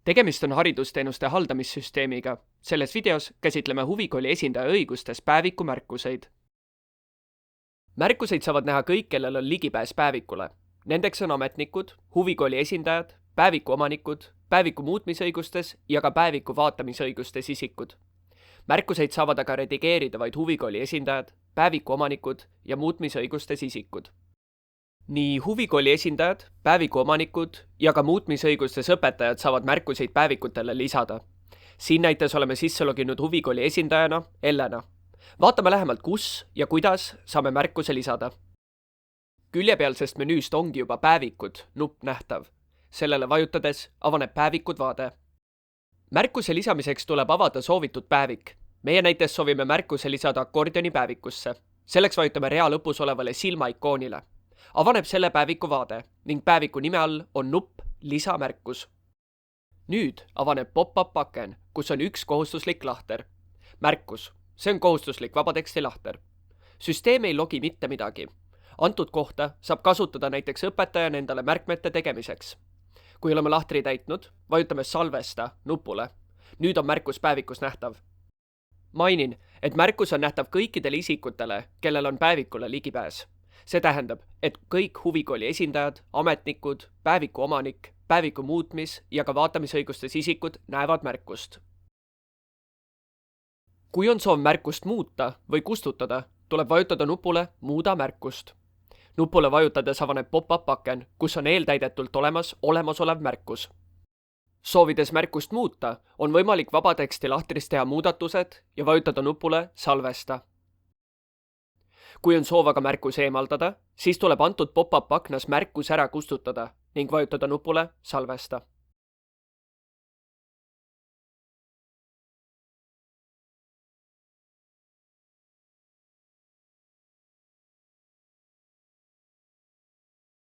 Tegemist on haridusteenuste haldamissüsteemiga. Selles videos käsitleme huvikooli esindaja õigustes päeviku märkuseid. Märkuseid saavad näha kõik, kellel on ligipääs päevikule. Nendeks on ametnikud, huvikooli esindajad, päeviku omanikud, päeviku muutmisõigustes ja ka päeviku vaatamisõigustes isikud. Märkuseid saavad aga redigeerida vaid huvikooli esindajad, päeviku omanikud ja muutmisõigustes isikud. Nii huvikooli esindajad, päeviku omanikud ja ka muutmisõigustes õpetajad saavad märkuseid päevikutele lisada. Siin näites oleme sisse loginud huvikooli esindajana Ellena. Vaatame lähemalt, kus ja kuidas saame märkuse lisada. Küljepealsest menüüst ongi juba päevikud nupp nähtav. Sellele vajutades avaneb päevikud vaade. Märkuse lisamiseks tuleb avada soovitud päevik. Meie näites soovime märkuse lisada akordioni päevikusse. Selleks vajutame rea lõpus olevale silmaikoonile. Avaneb selle päeviku vaade ning päeviku nime all on nupp lisamärkus. Nüüd avaneb pop-up aken, kus on üks kohustuslik lahter. Märkus. See on kohustuslik vabateksti lahter. Süsteem ei logi mitte midagi. Antud kohta saab kasutada näiteks õpetajana endale märkmete tegemiseks. Kui oleme lahtri täitnud, vajutame salvesta nupule. Nüüd on märkus päevikus nähtav. Mainin, et märkus on nähtav kõikidele isikutele, kellel on päevikule ligipääs. See tähendab, et kõik huvikooli esindajad, ametnikud, päeviku omanik, päeviku muutmis- ja ka vaatamisõigustes isikud näevad märkust. Kui on soov märkust muuta või kustutada, tuleb vajutada nupule Muuda märkust. Nupule vajutades avaneb pop-up aken, kus on eeltäidetult olemasolev märkus. Soovides märkust muuta, on võimalik vabateksti lahtris teha muudatused ja vajutada nupule Salvesta. Kui on soov aga märkus eemaldada, siis tuleb antud pop-up aknas märkus ära kustutada ning vajutada nupule Salvesta.